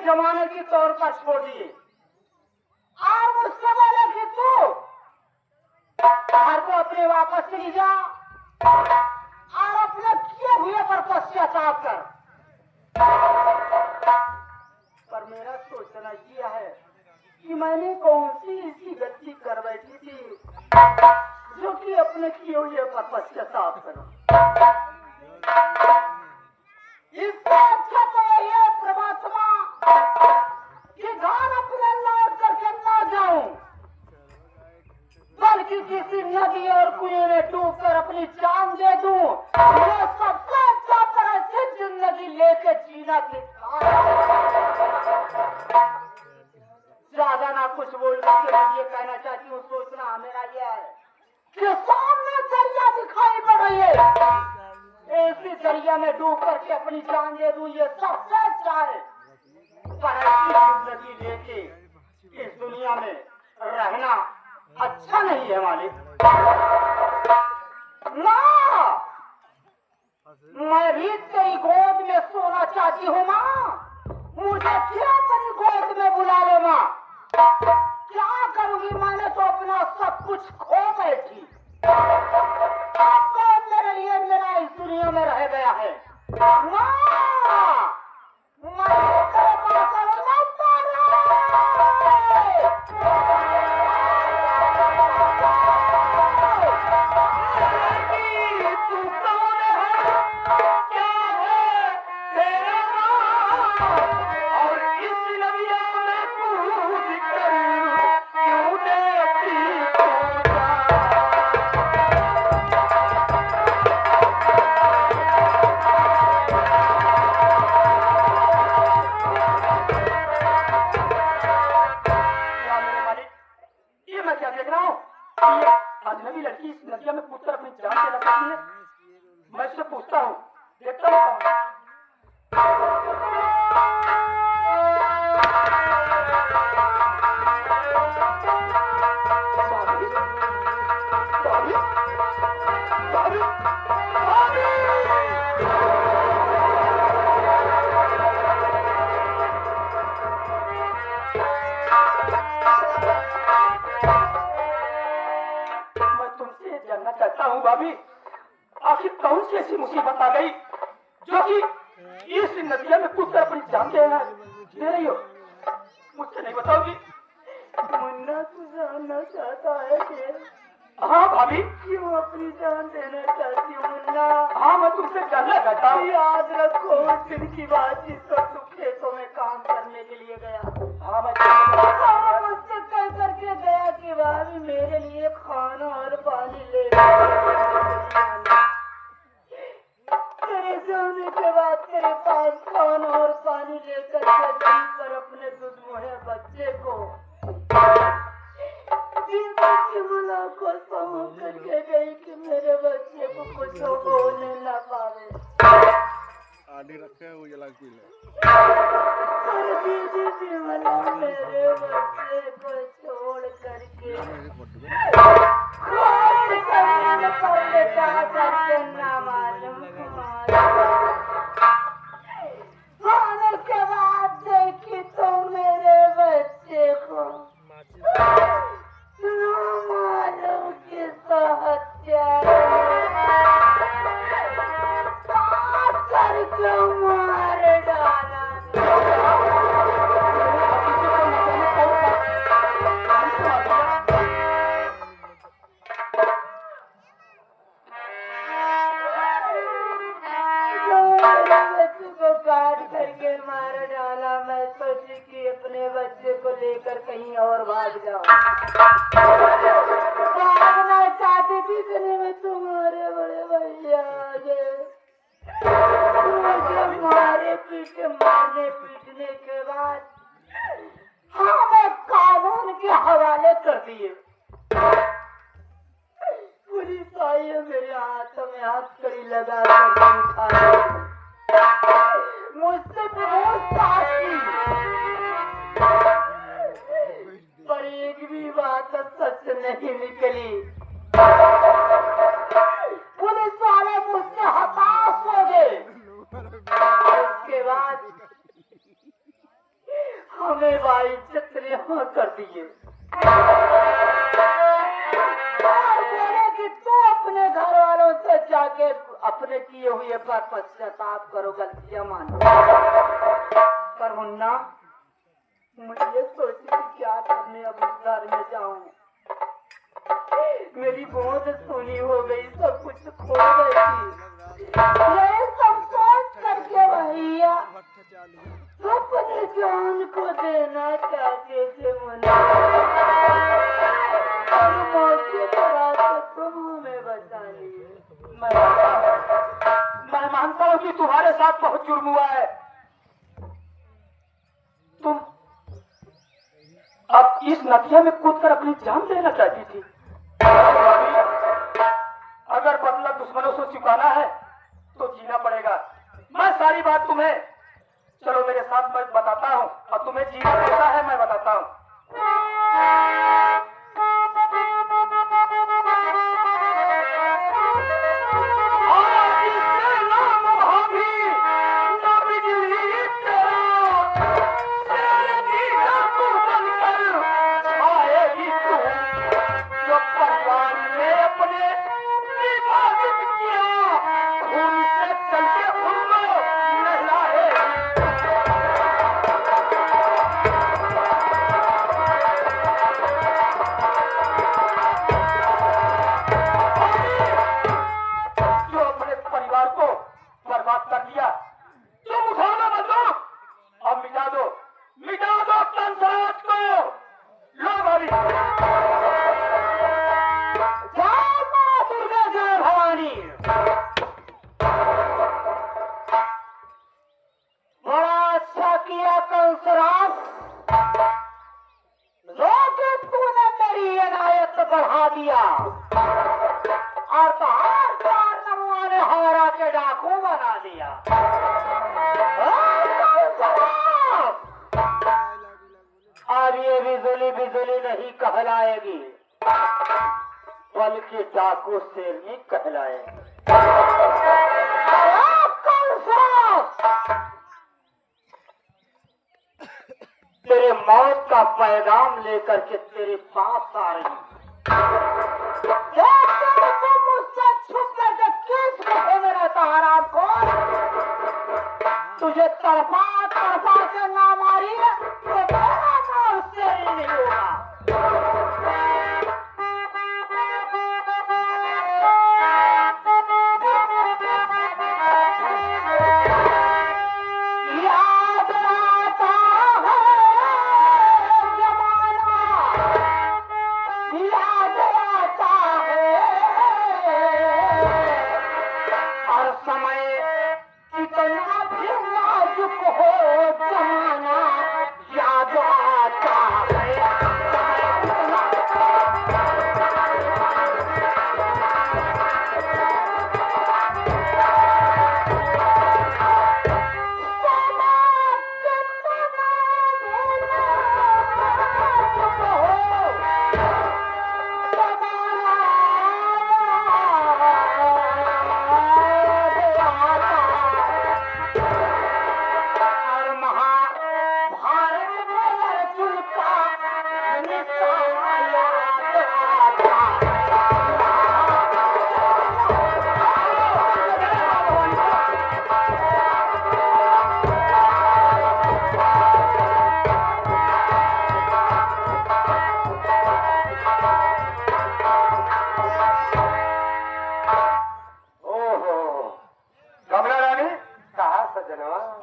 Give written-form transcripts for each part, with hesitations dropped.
जमाने के तौर पर छोड़ दिए और मुझसे बोले कि तू घर को अपने वापस चली जा और अपने किए हुए पर पश्चाताप कर। पर मेरा सोचना यह है कि मैंने कौन सी ऐसी गलती कर बैठी थी जो कि अपने किए हुए पर पश्चाताप करूं। इससे अच्छा तो ये प्रभातमा कि घर अपने लौट करके ना जाऊं, बल्कि किसी नदी और कुएं में डूब कर अपनी जान दे दूं। ये सबसे अच्छा तरह से जिंदगी लेके जीना सीखा। ज्यादा ना कुछ बोल करके मैं ये कहना चाहती हूँ, सोचना मेरा ये है कि सामने दरिया दिखाई पड़ रही है, ऐसी दरिया में डूब करके अपनी जान दे दूं, ये सबसे अच्छा है। पर ऐसी जिंदगी लेके इस दुनिया में रहना अच्छा नहीं है मालिक। ना, मैं भी तेरी गोद में सोना चाहती हूँ माँ, मुझे क्या तेरी गोद में बुला ले माँ। क्या करूंगी, मैंने तो अपना सब कुछ खो बैठी, कौन मेरे लिए मेरा इस दुनिया में रह गया है। माँ, अजनबी लड़की इस नदिया में कूदकर अपनी जान देना चाहती है। मैं उससे पूछता हूँ, देखता हूँ। भाभी, आखिर कौन सी ऐसी मुसीबत आ गई जो कि इस नदिया में कूदकर अपनी जान दे रही हो? मुझसे नहीं बताओगी? मुन्ना तू जानना चाहता है कि हाँ भाभी, क्यों अपनी जान देना चाहती हूँ मुन्ना? हाँ, मैं तुमसे जानना चाहता हूँ। याद रखो उस दिन की बात जिस वक्त तू खेतों में काम करने के लिए गया। हाँ, मैं मुझसे कह करके गया कि भाभी मेरे लिए खाना और पानी ले। तेरे जाने के बाद तेरे पास खाना और पानी लेकर पर अपने दुधमुहे बच्चे को को समझ करके गई कि मेरे बच्चे को कुछ बोलने न पावे। आधी रखे वो जला पी ले। दीदी मेरे बच्चे को छोड़ करके ना मालूम आने के बाद देखी तो मेरे बच्चे को मालूम किस हत्या करके मार डाला। काट करके मार डाला। मैं सोची कि अपने बच्चे को लेकर कहीं और भाग जाऊं। भागना चाहती थी, इतने में तुम्हारे बड़े भैया आ गए। मुझे मारने पीटने के बाद हाँ मैं कानून के हवाले कर दिए। पुलिस आई है, मेरे हाथ में हथकड़ी लगा कर मुझसे पूछताछ पुलिस वाले मुझसे हताश हो गए। उसके बाद हमें बाइज्जत रिहा कर दिए और बोले कि तू अपने घर वालों से जाके अपने किए हुए पर पश्चाताप करो, गलतियां मानो। पर मुन्ना, मुझे सोचने क्या करने अब उस घर में जाऊं। मेरी बहुत सोनी हो गई, सब कुछ खो गई। ये सब सोच करके भैया अपने जान को देना चाहते थे मुन्ना, और मौके पर तुम हमें बचा लिए। मैं मानता हूँ कि तुम्हारे साथ बहुत जुर्म हुआ है। तुम अब इस नदिया में कूदकर अपनी जान देना चाहती थी। अगर बदला दुश्मनों से चुकाना है तो जीना पड़ेगा। मैं सारी बात तुम्हें, चलो मेरे साथ मैं बताता हूँ, और तुम्हें जीना कैसा है मैं बताता हूँ। बढ़ा दिया और तो हर बार नमुआ ने हारा के डाकू बना दिया। अब ये बिजली बिजली नहीं कहलाएगी, बल्कि डाकू शेरनी कहलाएगी। तेरे मौत का पैगाम लेकर के तेरे पास आ रही हूँ। मुझसे छुप करके किस गुफे में रहता हराम खोर? तुझे तड़पा तड़पा के ना मारी तो तेरा नाम शेरनी नहीं होगा।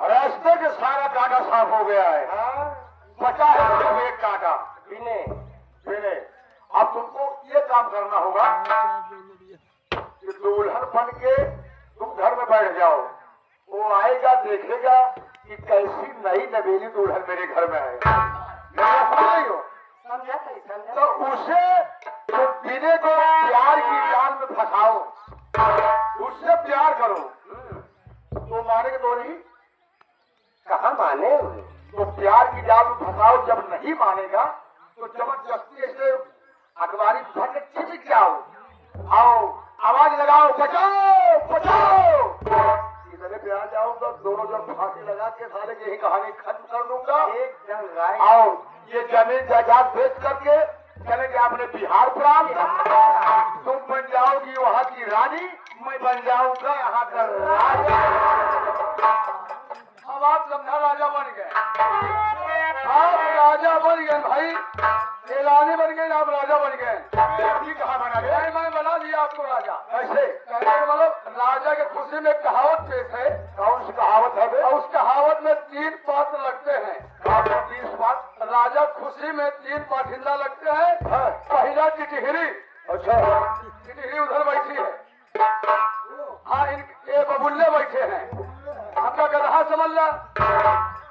रास्ते के सारा कांटा साफ हो गया है। बचा है सिर्फ एक कांटा। पीने अब तुमको ये काम करना होगा कि दुल्हन बन के तुम घर में बैठ जाओ। वो आएगा, देखेगा कि कैसी नई नवेली दुल्हन मेरे घर में है। तो उसे तो पीने को प्यार की जाल में फंसाओ, उससे प्यार करो तो मानेगा तो नहीं। कहाँ माने? तो प्यार की जाल में फंसाओ, जब नहीं मानेगा तो जबरदस्ती ऐसे अखबारी भर के चिपक जाओ आओ आवाज लगाओ, बचाओ बचाओ। इधर पे आ जाओ तो दोनों जन फांसी लगा के सारे की यही कहानी खत्म कर दूंगा। एक जन आओ, ये जमीन जायदाद बेच करके चलेंगे अपने बिहार प्रांत। तुम बन जाओगी वहाँ की रानी, मैं बन जाऊंगा यहाँ का राजा। अब आप समझा राजा बन गए, आप राजा बन गए भाई। ये रानी बन गए, आप राजा बन गए। कहा बना गया? मैं बना दिया आपको राजा। कैसे? कहने का मतलब राजा के खुशी में कहावत पेश है। कौन सी कहावत है? और उस कहावत में 3 पात्र लगते हैं। 30 पात्र। राजा खुशी में 3 पाठिंदा लगते हैं। पहला टिटहरी। अच्छा, टिटहरी उधर बैठी है। हाँ, ये बबुल्ले बैठे हैं। आपका गधा समझ ला,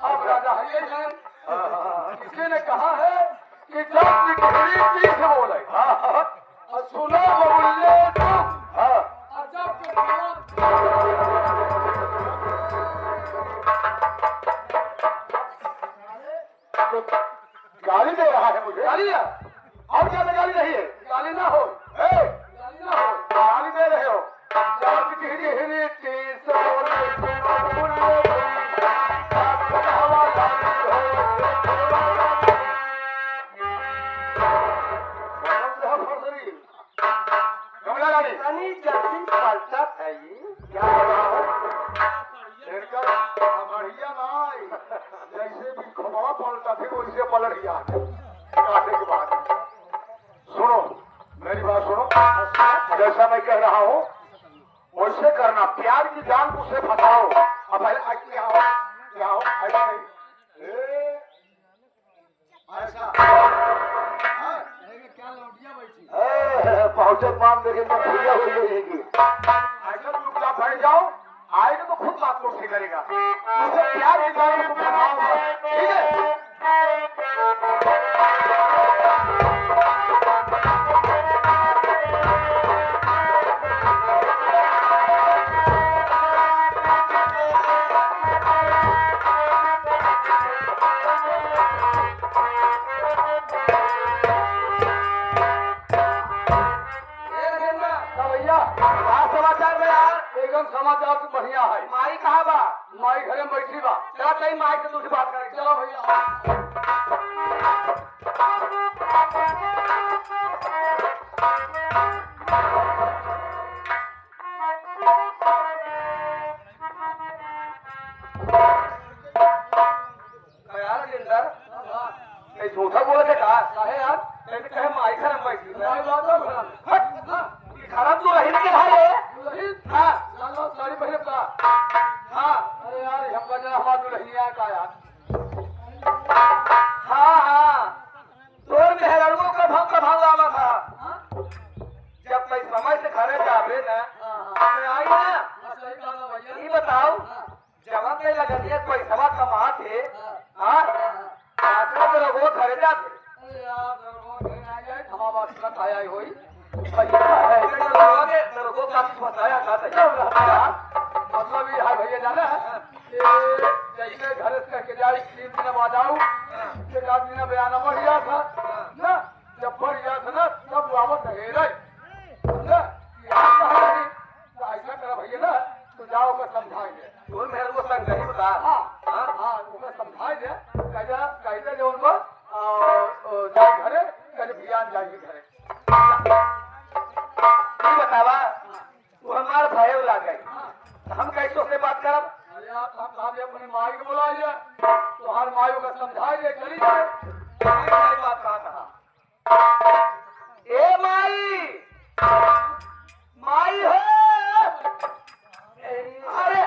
आप राजा है। किसी ने कहा है कि जब टिटहरी पीठ बोले और सुनो बबुल्ले तुम, तो गाली दे रहा है मुझे। गाली है और क्या? गाली नहीं है, गाली ना हो, गाली ना हो, गाली दे रहे हो। जब टिटहरी पीठ बोले जल्दी पलटा है। क्या बढ़िया भाई, जैसे भी खबा पलटा थे वैसे पलट गया काटने के बाद। सुनो मेरी बात सुनो, जैसा मैं कह रहा हूँ वैसे करना। प्यार की जान को उसे फंसाओ। अब क्या हो ऐसा नहीं, पहुंचत मान देखे तो भैया हुई रहेगी। ऐसा चुपचाप बैठ जाओ, आएगा तो खुद बात को ठीक करेगा। उसे प्यार के कारण तुम बनाओ, ठीक है? समाचार तो बढ़िया है। माई कहा बा? माई घरे में बैठी बा। चला कहीं माई से तुझे बात करें। चलो भैया। झूठा बोले थे कहा है यार? कहे माई घर में बैठी खराब तो रही के भाई है। हाँ सारी पहले का। हाँ अरे यार हम बजा हमारा नहीं आया का यार। हाँ तोर मेहरारू का भाव आवा था। जब मैं समय से घरे जावे ना आई ना, ये बताओ जब कहीं लगा दिया कोई सवा कमा थे। हाँ तो रघुओ घरे जाते आया हुई बताया मतलब ये भैया जाना है जैसे घर करके जाए 3 दिन बाद आऊ। 1 आदमी ने बयान बढ़िया था ना, जब बढ़िया था ना तब वापस रहे ऐसा करा भैया ना तो जाओ का समझाएंगे। तो मेरे को संग नहीं बता। हाँ समझाएंगे कैसे जो उनको जाए घरे कल बियान जाएगी घरे। बतावा तू हमारा भाई ला गई, हम कैसे उससे बात करब? अरे अपनी माई को बुलाइए तो हर माई को समझाइए चली जाए। बात कहा ए माई माई है। अरे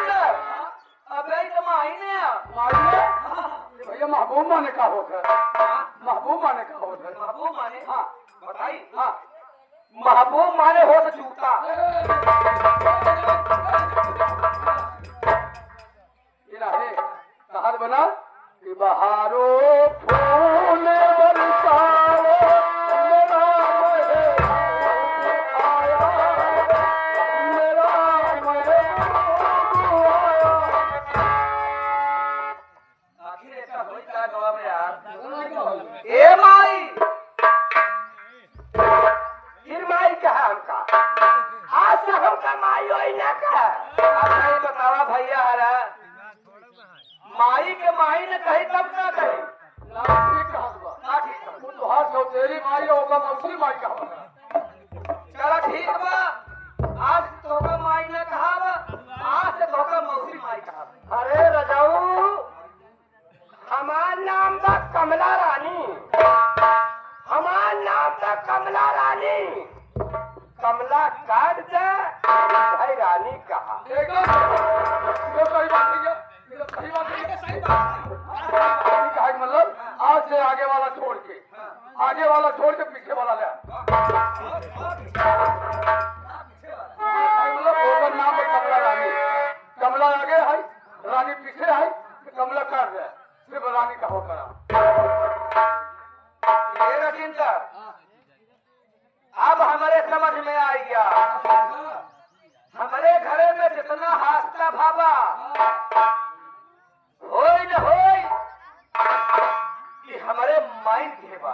अबे तो मायने भैया महबूब माने का होता है, महबूब माने का होता है। महबूब माने हाँ बताई हाँ महबूब माने हो तो जूता इलाही कहावत बना कि बहारो फूल बरसाओ मेरा आया मेरा आखिर ऐसा होई का जवाब यार ए माई फिर माई कहा हमका आज से हमका माई होई ना कहा अच्छा ये बतावा भैया हरा माई के माई ने कही तब ना कही ठीक कहावत ना ठीक है वो तो हाथ तेरी माई होगा मौसी माई का होगा। चला ठीक बा आज तोका माई ने कहा बा आज से तोका मौसी माई कहा अरे रजाऊ हमार नाम बा कमला रानी हमार नाम बा कमला रानी कमला काट दे भाई रानी कहा देखो ये सही बात नहीं है, ये सही बात नहीं है। सही कहा कि मतलब आज से आगे वाला छोड़ के आगे वाला छोड़ के पीछे वाला ले मतलब ओकर नाम है कमला रानी, कमला आगे है रानी पीछे है कमला कर रहा है सिर्फ रानी का होकर ये रजिंदर अब हमारे समझ में आ गया हमारे घरे में जितना हास्ता भावा होई न होई कि हमारे माइंड घेबा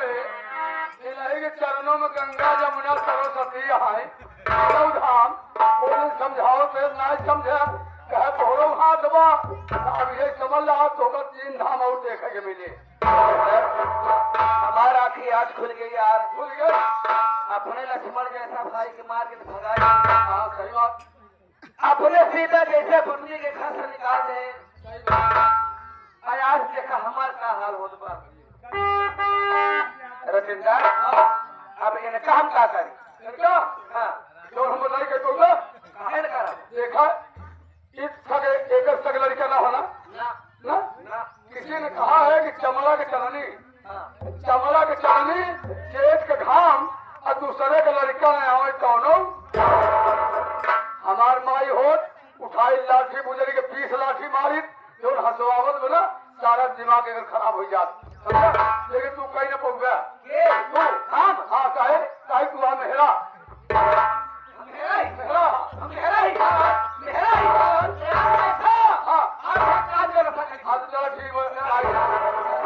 इलाही के चरणों में गंगा जमुना सरस्वती है धाम पुलिस समझाओ फिर ना समझे कहे तोरो हाथ बा अब ये समझ रहा तो का 3 धाम और देखे के मिले हमारा आंखें आज खुल गई यार भूल गए। अपने लक्ष्मण जैसा भाई के मार के तो भगाया हाँ सही बात अपने सीता जैसे बुंदी के घर से निकाल दे आज देखा हमार का हाल होत बा रजिंदर अब इनका हम का करी लड़का हाँ जो हम बताई के तो ना काहे न करा देखा इस सगे एक सगे लड़का ना होना ना ना ना किसी ने कहा है कि चमड़ा के चलनी हाँ चमड़ा के चलनी जेठ के घाम और दूसरे के लड़का ने आवे कौनो हमार माई होत उठाई लाठी बुजरी के 20 लाठी मारी जो हंसवावत बना सारा दिमाग अगर खराब हो जात समझा लेकिन तू कहीं ना पहुंच गया के तू हम हाँ काहे काहे तू आ मेहरा मेरा ही मेहरा मेरा ही मेरा ही हाँ आज काज कर सकते हाँ तो चलो ठीक है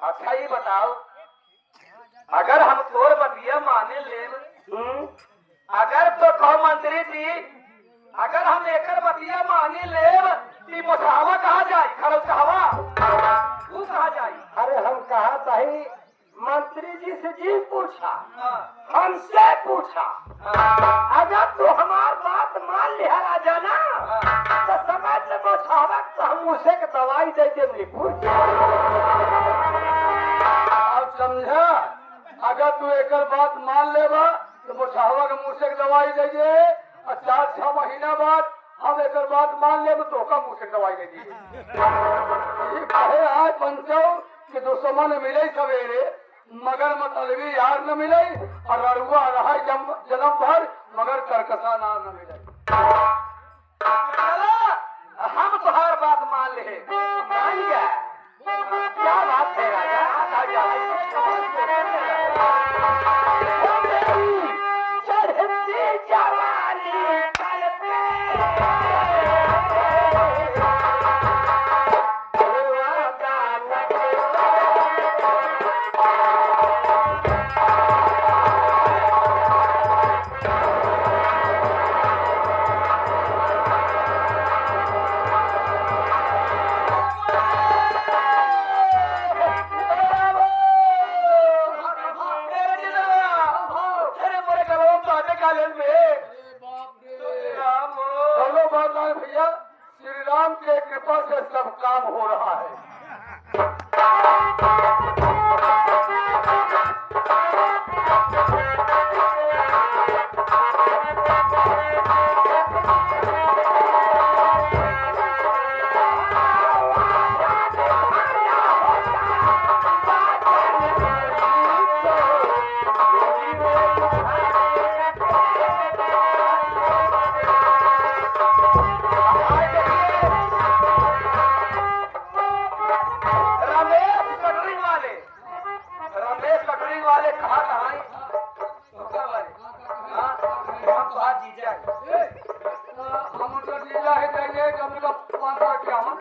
अच्छा ये बताओ अगर हम तोर बतिया माने ले अगर तो कहो मंत्री जी अगर हम एकर बतिया माने ले कि मुसावा कहा जाए खरच कहवा तू कहा जाए अरे हम कहा सही मंत्री जी से जी पूछा हमसे पूछा अगर तू हमार बात मान लिया राजा ना तो समझ ले मुसावा तो हम उसे के दवाई दे के नहीं पूछ अब समझा अगर तू एक बात मान लेबा तो मुसावा के मुँह से दवाई दे और 4-6 महीना बाद हम एक बात मान ले तो का मुँह से दवाई दे दी कहे आज पंचो कि दुश्मन मिले सवेरे मगर मतलबी यार न मिले और लड़ुआ रहा जन्म भर मगर करकसा ना न मिले हम तुम्हार बात मान ले मान गया क्या बात है राजा चढ़ती जवानी पल पे बात नहीं भैया, श्री राम के कृपा से सब काम हो रहा है। रमेश कटरिंग वाले कहाँ कहाँ हम उनका जीजा है, चाहिए कम से कम 500 इक्यावन।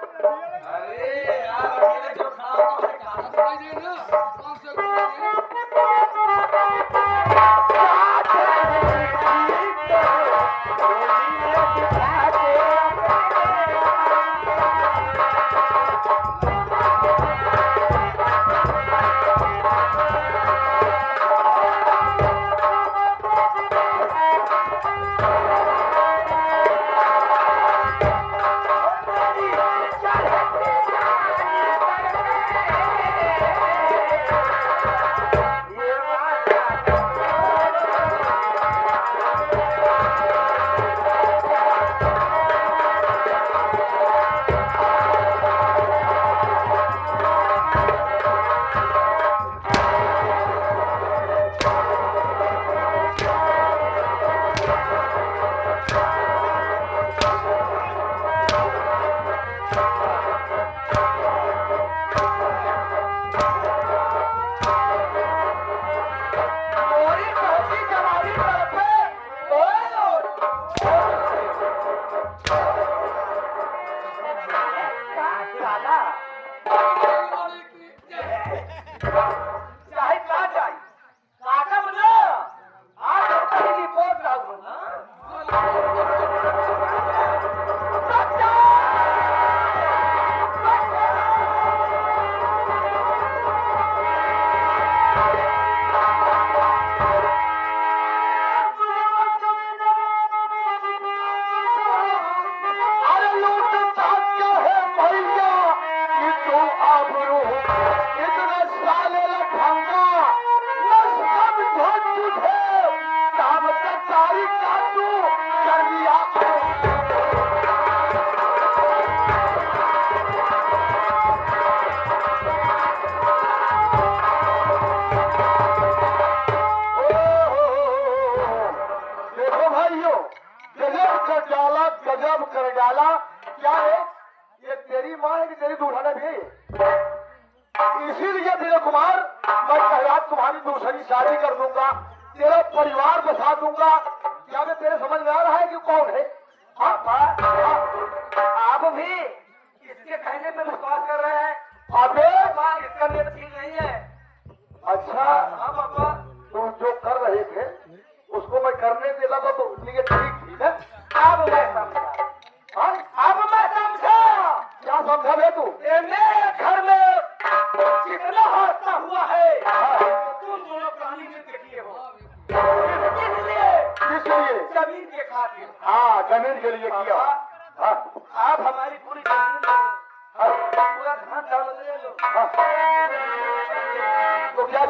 अरे यार अकेले जो खाओ तो कहा ना 500 गजब कर डाला। क्या है ये, तेरी माँ है कि तेरी दूल्हा भी? इसीलिए मेरे कुमार मैं कल तुम्हारी दूसरी शादी कर दूंगा, तेरा परिवार बसा दूंगा। क्या मैं तेरे समझ में आ रहा है कि कौन है? आप भी इसके कहने पे विश्वास कर रहे हैं? अबे इसका नियत ठीक नहीं है। अच्छा हाँ पापा, तुम जो कर रहे थे उसको मैं करने देता था तो लिए ठीक थी ना? अब मैं समझा। हाँ? अब मैं समझा। क्या समझा बे तू? ये मेरे घर में जितना हादसा हुआ है तुम दोनों प्राणी में देखिए हो। इसलिए किस लिए? जमीन के खातिर। हाँ जमीन के लिए किया। हाँ आप हमारी पूरी जमीन पूरा धन दौलत ले लो। हाँ। तो क्या